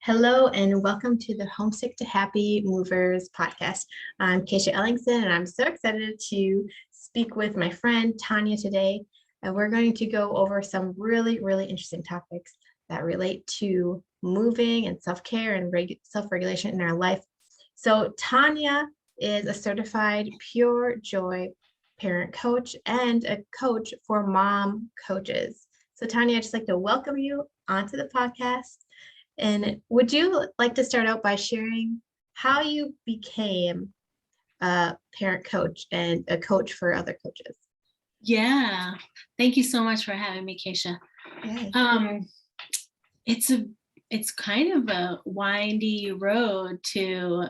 Hello and welcome to the Homesick to Happy Movers podcast. I'm Keisha Ellingson and I'm so excited to speak with my friend Tanya today. And we're going to go over some really interesting topics that relate to moving and self-care and self-regulation in our life. So Tanya is a certified Pure Joy parent coach and a coach for mom coaches. So Tanya, I'd just like to welcome you onto the podcast. And would you like to start out by sharing how you became a parent coach and a coach for other coaches? Yeah, thank you so much for having me, Keisha. Okay. It's kind of a windy road to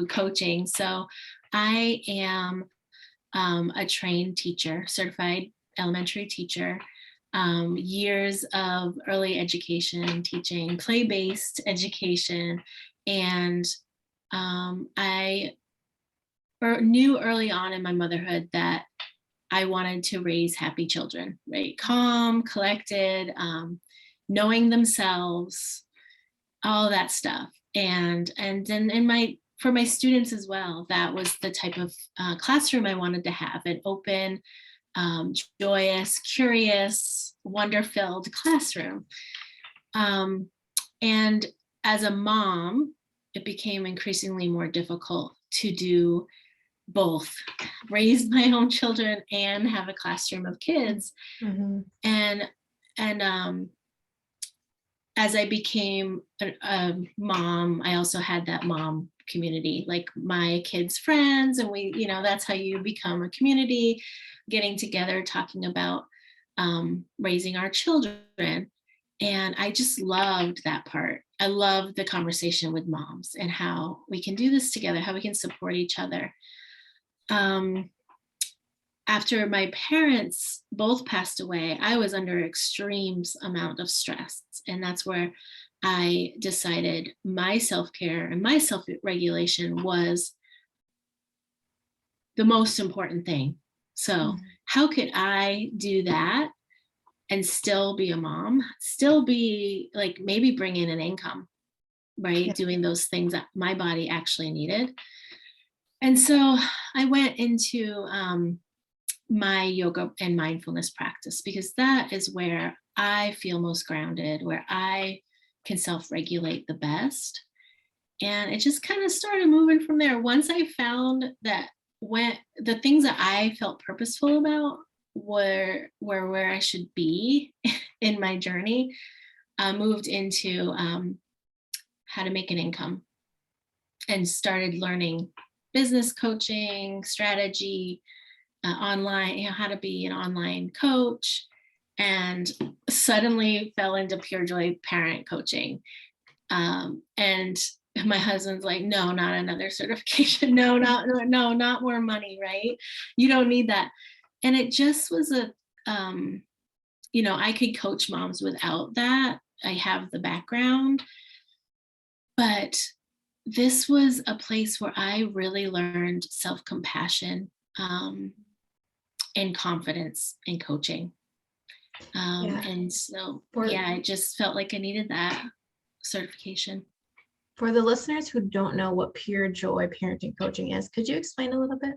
coaching. So I am a trained teacher, certified elementary teacher. Years of early education, teaching play-based education, and I knew early on in my motherhood that I wanted to raise happy children, right? Calm, collected, knowing themselves, all that stuff. And then for my students as well, that was the type of classroom I wanted to have, an open, joyous, curious, wonder-filled classroom. And as a mom, it became increasingly more difficult to do both, raise my own children and have a classroom of kids. Mm-hmm. And as I became a mom, I also had that mom community, like my kids' friends, and we, that's how you become a community, getting together, talking about raising our children. And I just loved that part. I loved the conversation with moms and how we can do this together, how we can support each other. After my parents both passed away, I was under extreme amount of stress. And that's where I decided my self-care and my self-regulation was the most important thing. So how could I do that and still be a mom, still be like, maybe bring in an income, right? Yeah. Doing those things that my body actually needed. And so I went into my yoga and mindfulness practice, because that is where I feel most grounded, where I can self-regulate the best. And it just kind of started moving from there. Once I found that when the things that I felt purposeful about were where I should be in my journey, I moved into how to make an income and started learning business coaching, strategy, online, how to be an online coach, and suddenly fell into Pure Joy parent coaching. And my husband's like, no, not another certification. No, not more money, right? You don't need that. And it just was I could coach moms without that. I have the background, but this was a place where I really learned self-compassion and confidence in coaching. And so, I just felt like I needed that certification. For the listeners who don't know what Pure Joy parenting coaching is, could you explain a little bit?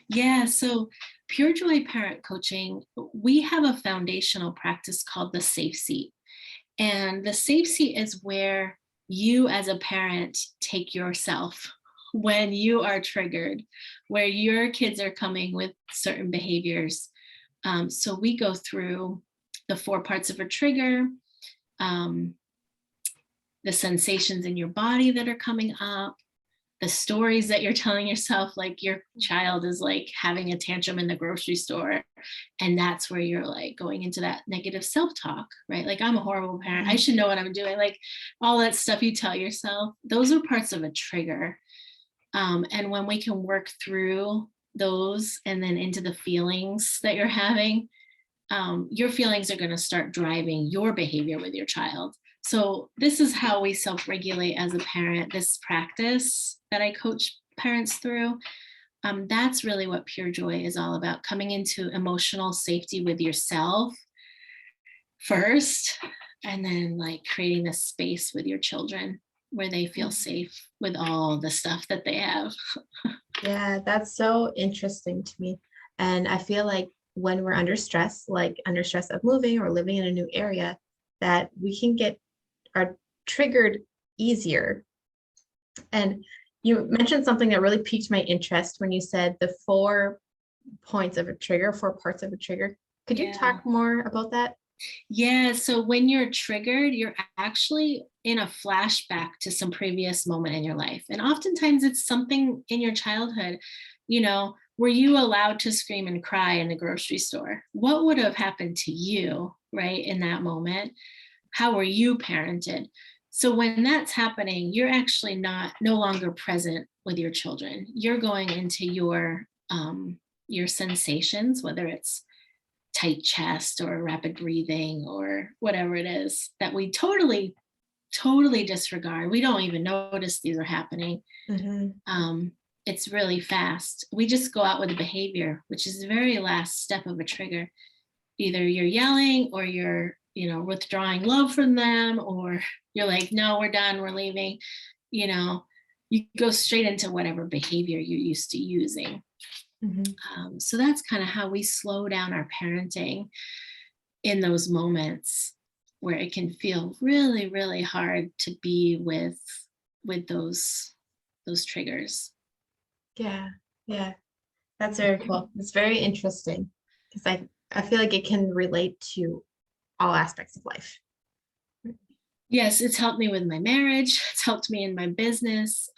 Yeah, so Pure Joy parent coaching, we have a foundational practice called the safe seat. And the safe seat is where you as a parent take yourself when you are triggered, where your kids are coming with certain behaviors. So we go through the 4 parts of a trigger, the sensations in your body that are coming up, the stories that you're telling yourself, like your child is like having a tantrum in the grocery store. And that's where you're like going into that negative self-talk, right? Like, I'm a horrible parent. I should know what I'm doing. Like all that stuff you tell yourself, those are parts of a trigger. And when we can work through those and then into the feelings that you're having, your feelings are going to start driving your behavior with your child. So this is how we self-regulate as a parent, this practice that I coach parents through. That's really what Pure Joy is all about, coming into emotional safety with yourself first, And then like creating this space with your children where they feel safe with all the stuff that they have. Yeah, that's so interesting to me. And I feel like when we're under stress, like under stress of moving or living in a new area, that we can get are triggered easier. And you mentioned something that really piqued my interest when you said the 4 points of a trigger, 4 parts of a trigger. Could you Yeah. talk more about that? Yeah. So when you're triggered, you're actually in a flashback to some previous moment in your life. And oftentimes it's something in your childhood. Were you allowed to scream and cry in the grocery store? What would have happened to you, right, in that moment? How were you parented? So when that's happening, you're actually no longer present with your children. You're going into your sensations, whether it's tight chest or rapid breathing or whatever it is that we totally disregard. We don't even notice these are happening. It's really fast. We just go out with a behavior, which is the very last step of a trigger. Either you're yelling or you're withdrawing love from them, or you're like, no, we're done, we're leaving. You go straight into whatever behavior you're used to using. So that's kind of how we slow down our parenting in those moments where it can feel really, really hard to be with those triggers. Yeah, yeah, that's very cool. It's very interesting because I feel like it can relate to all aspects of life. Yes, it's helped me with my marriage. It's helped me in my business.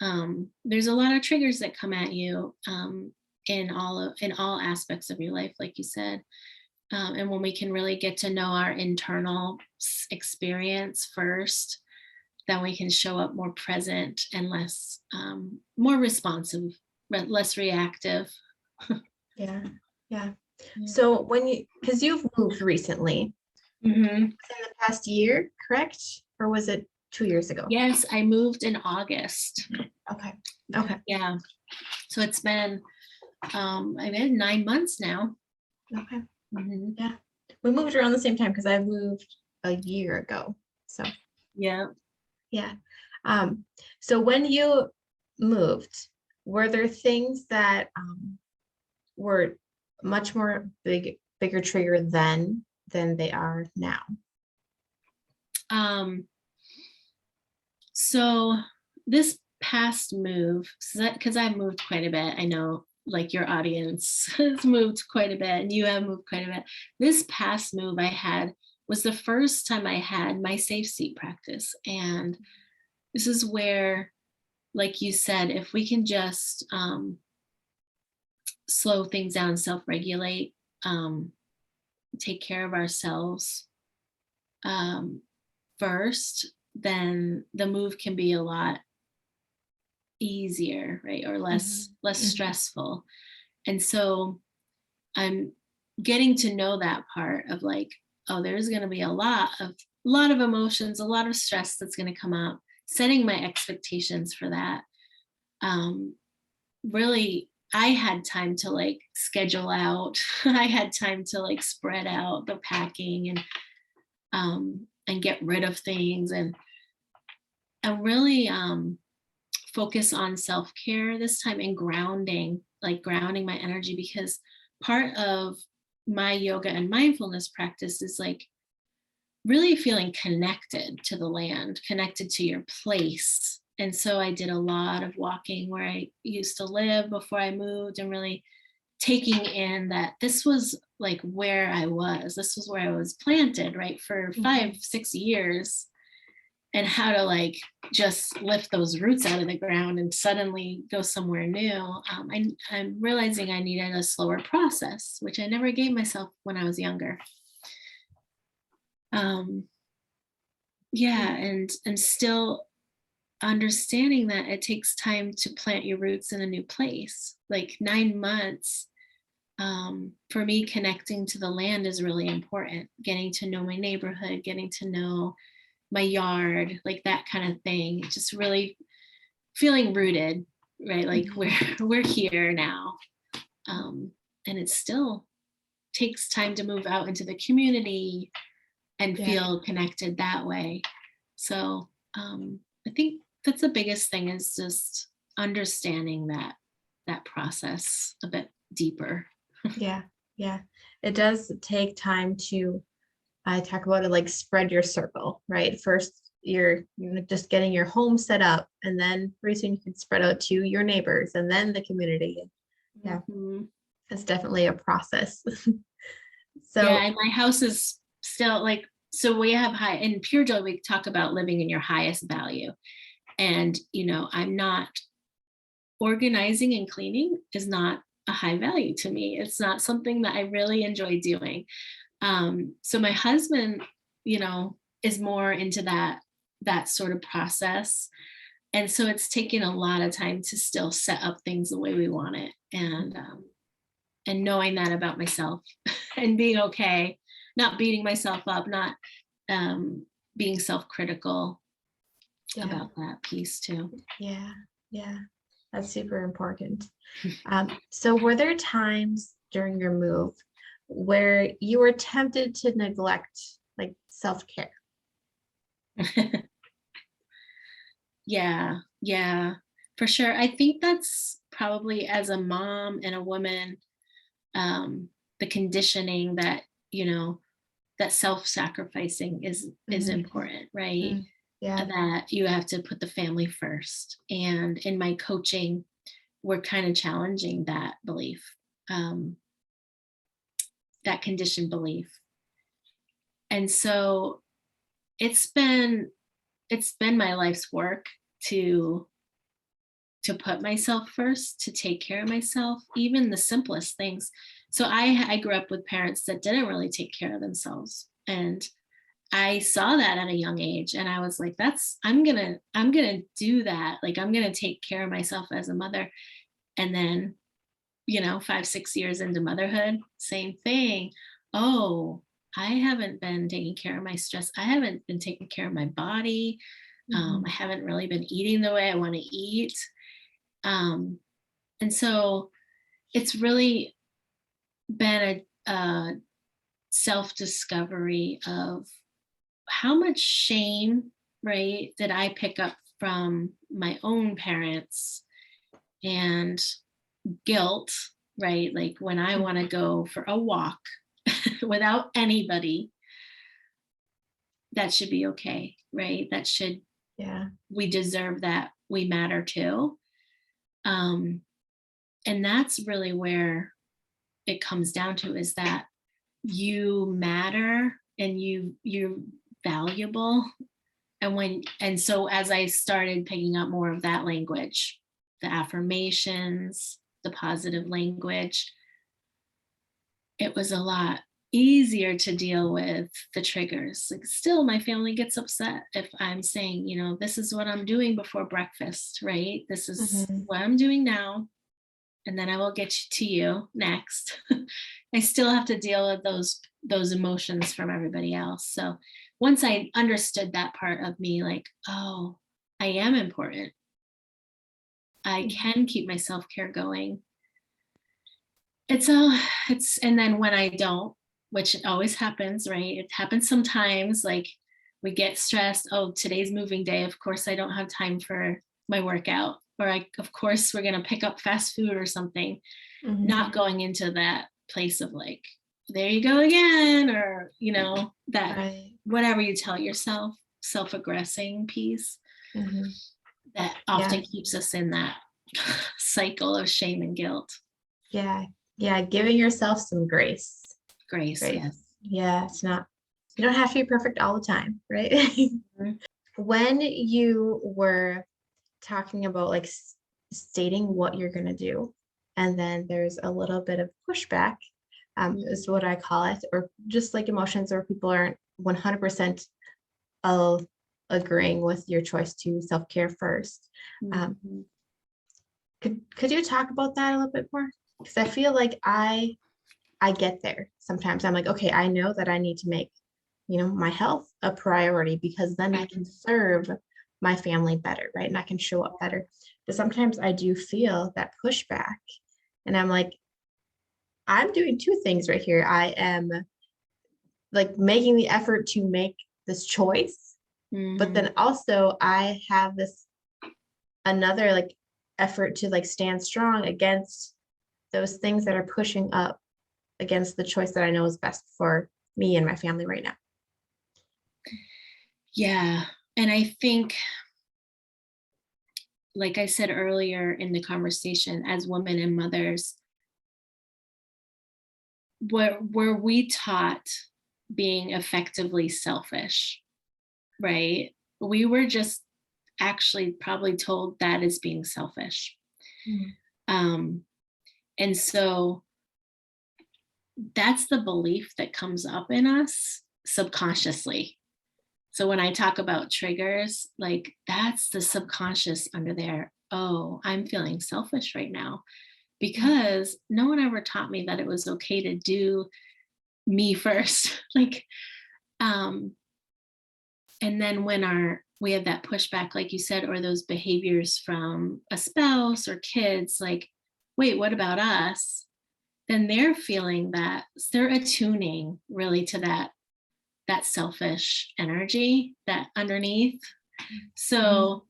There's a lot of triggers that come at you in all aspects of your life, like you said. And when we can really get to know our internal experience first, then we can show up more present and less, more responsive, less reactive. Yeah. So because you've moved recently, in the past year, correct? Or was it 2 years ago? Yes, I moved in August. Okay. Yeah. So it's been, I've been 9 months now. Okay. Yeah. We moved around the same time because I moved a year ago. So yeah. So when you moved, were there things that were much more bigger trigger then than they are now? So this past move, because I've moved quite a bit, I know like your audience has moved quite a bit and you have moved quite a bit. This past move I had was the first time I had my safe seat practice. And this is where, like you said, if we can just slow things down, self-regulate, take care of ourselves first, then the move can be a lot easier, right? Or less stressful. And so I'm getting to know that part of like, oh, there's going to be a lot of emotions, a lot of stress that's going to come up, setting my expectations for that. Really, I had time to like schedule out. I had time to like spread out the packing and get rid of things and really focus on self-care this time and grounding my energy, because part of my yoga and mindfulness practice is like really feeling connected to the land, connected to your place. And so I did a lot of walking where I used to live before I moved and really taking in that this was like where I was. This was where I was planted, right, for 5-6 years. And how to like just lift those roots out of the ground and suddenly go somewhere new. I'm realizing I needed a slower process, which I never gave myself when I was younger. And still understanding that it takes time to plant your roots in a new place. Like 9 months, for me, connecting to the land is really important. Getting to know my neighborhood, getting to know my yard, like that kind of thing. Just really feeling rooted, right? Like we're here now. And it still takes time to move out into the community, and feel connected that way. So I think that's the biggest thing, is just understanding that process a bit deeper. Yeah. Yeah. It does take time to, I talk about it like spread your circle, right? First, you're just getting your home set up, and then pretty soon you can spread out to your neighbors and then the community. Yeah, Mhm. it's definitely a process. Yeah, So, and my house is still like, so we have high, in Pure Joy, we talk about living in your highest value. And, I'm not, organizing and cleaning is not a high value to me. It's not something that I really enjoy doing. So my husband, is more into that sort of process. And so it's taken a lot of time to still set up things the way we want it. And knowing that about myself and being okay, not beating myself up, not being self-critical yeah, about that piece too. yeah, yeah, that's super important. So were there times during your move where you were tempted to neglect like self-care? Yeah, for sure. I think that's probably, as a mom and a woman, the conditioning that, that self-sacrificing is Mhm, important, right? mm, yeah, That you have to put the family first. And in my coaching, we're kind of challenging that belief, um, that conditioned belief. And so it's been my life's work to put myself first, to take care of myself, even the simplest things. So I grew up with parents that didn't really take care of themselves. And I saw that at a young age, and I was like, I'm going to do that. Like, I'm going to take care of myself as a mother. And then, 5-6 years into motherhood, same thing. Oh, I haven't been taking care of my stress. I haven't been taking care of my body. I mhm, haven't really been eating the way I want to eat. Um, and so it's really been a self-discovery of how much shame, right, did I pick up from my own parents, and guilt, right? Like when I want to go for a walk without anybody, that should be okay, right? yeah, We deserve that. We matter too. Um, and that's really where it comes down to, is that you matter, and you're valuable. And so as I started picking up more of that language, the affirmations, the positive language, it was a lot easier to deal with the triggers. Like, still my family gets upset if I'm saying, this is what I'm doing before breakfast, right? This is mhm, what I'm doing now, and then I will get to you next. I still have to deal with those emotions from everybody else. So once I understood that part of me, like, oh, I am important. I mhm, can keep my self-care going. And then when I don't, which always happens, right? It happens sometimes, like we get stressed. Oh, today's moving day. Of course, I don't have time for my workout. Or of course, we're going to pick up fast food or something. mhm, Not going into that place of like, there you go again, or that right, whatever you tell yourself, self-aggressing piece, mhm, that yeah, often keeps us in that cycle of shame and guilt. yeah, yeah, giving yourself some grace, Grace, right? yes. Yeah, it's not, you don't have to be perfect all the time, right? Mhm. When you were talking about like stating what you're going to do, and then there's a little bit of pushback, is what I call it, or just like emotions where people aren't 100% of agreeing with your choice to self-care first. Um, Mhm. could you talk about that a little bit more? Because I feel like I get there sometimes. I'm like, okay, I know that I need to make, my health a priority, because then I Right. can serve my family better, right? And I can show up better. But sometimes I do feel that pushback. And I'm like, I'm doing two things right here. I am like making the effort to make this choice, but then also I have this another like effort to like stand strong against those things that are pushing up against the choice that I know is best for me and my family right now. Yeah. And I think, like I said earlier in the conversation, as women and mothers, were we taught being effectively selfish, right? We were just actually probably told that is being selfish. And so that's the belief that comes up in us subconsciously. So when I talk about triggers, like that's the subconscious under there. Oh, I'm feeling selfish right now because no one ever taught me that it was okay to do me first. Like, and then when we have that pushback, like you said, or those behaviors from a spouse or kids, like, wait, what about us? Then they're feeling that they're attuning really to that selfish energy that underneath. So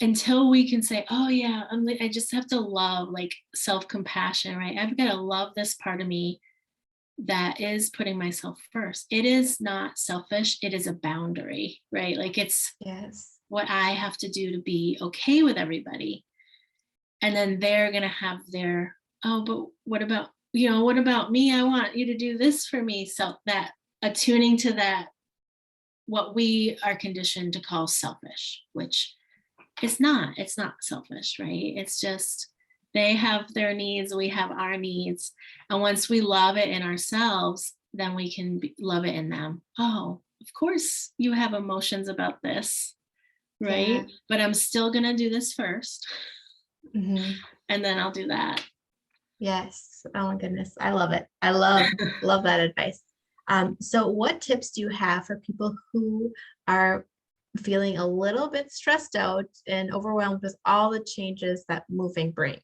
until we can say, oh yeah, I just have to love, like self-compassion, right? I've got to love this part of me that is putting myself first. It is not selfish. It is a boundary, right? Like it's what I have to do to be okay with everybody. And then they're going to have their, oh, but what about me? I want you to do this for me. So that attuning to that, what we are conditioned to call selfish, which it's not selfish, right? It's just, they have their needs, we have our needs. And once we love it in ourselves, then we can love it in them. Oh, of course you have emotions about this, right? But I'm still going to do this first. And then I'll do that. Yes. Oh my goodness. I love it. I love that advice. So what tips do you have for people who are feeling a little bit stressed out and overwhelmed with all the changes that moving brings?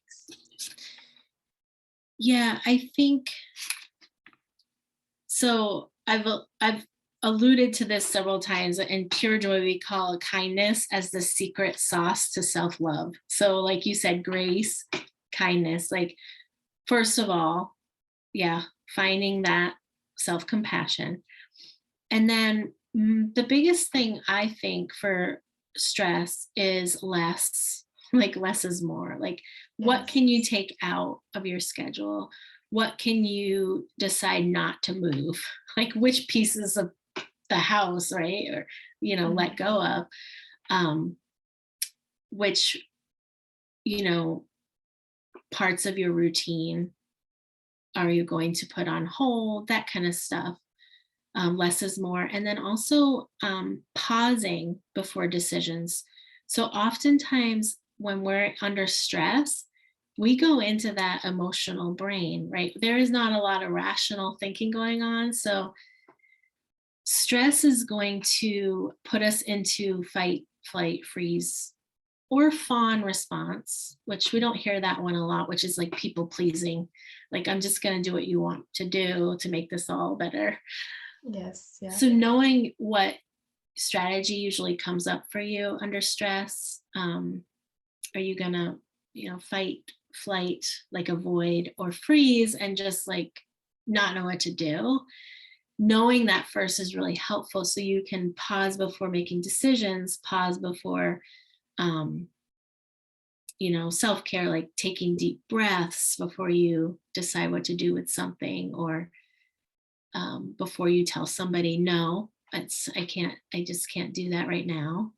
Yeah, I think so. I've alluded to this several times. In Pure Joy, we call kindness as the secret sauce to self-love. So like you said, grace, kindness, like first of all, finding that self-compassion. And then the biggest thing I think for stress is less. Like less is more. Like what can you take out of your schedule? What can you decide not to move? Like which pieces of the house, right? Or, let go of, which, parts of your routine are you going to put on hold? That kind of stuff. Less is more. And then also pausing before decisions. So oftentimes when we're under stress, we go into that emotional brain, right? There is not a lot of rational thinking going on. So stress is going to put us into fight, flight, freeze, or fawn response, which we don't hear that one a lot, which is like people pleasing. Like, I'm just going to do what you want to do to make this all better. Yes. Yeah. So knowing what strategy usually comes up for you under stress, are you gonna, fight, flight, like avoid, or freeze and just like not know what to do? Knowing that first is really helpful, so you can pause before making decisions, pause before, self-care, like taking deep breaths before you decide what to do with something, or before you tell somebody, no, I just can't do that right now.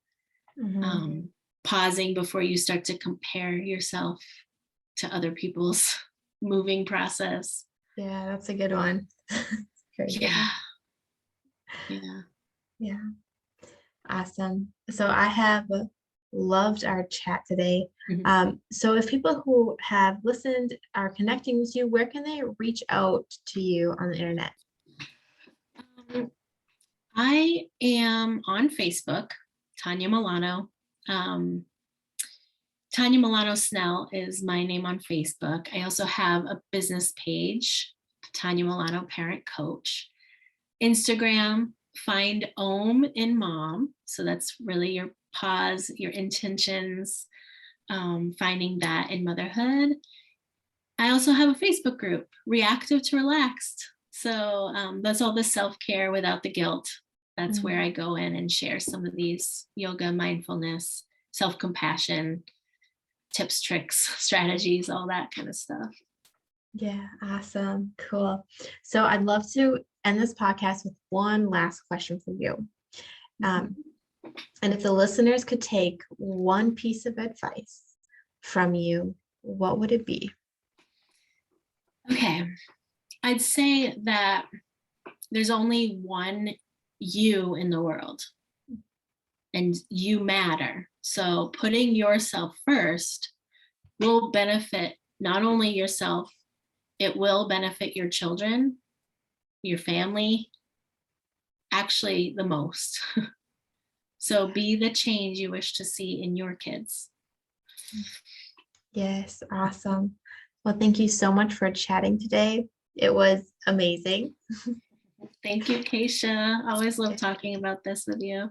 Pausing before you start to compare yourself to other people's moving process. Yeah, that's a good one. Yeah. Awesome. So I have loved our chat today. So if people who have listened are connecting with you, where can they reach out to you on the internet? I am on Facebook, Tanya Milano. Tanya Milano Snell is my name on Facebook. I also have a business page, Tanya Milano Parent Coach. Instagram, find Om in Mom. So that's really your pause, your intentions, finding that in motherhood. I also have a Facebook group, Reactive to Relaxed. So that's all the self-care without the guilt. That's where I go in and share some of these yoga, mindfulness, self-compassion, tips, tricks, strategies, all that kind of stuff. Yeah, awesome. Cool. So I'd love to end this podcast with one last question for you. And if the listeners could take one piece of advice from you, what would it be? Okay. I'd say that there's only one you in the world, and you matter. So putting yourself first will benefit not only yourself, it will benefit your children, your family, actually the most. So be the change you wish to see in your kids. Yes, awesome. Well, thank you so much for chatting today. It was amazing. Thank you, Keisha. I always love talking about this with you.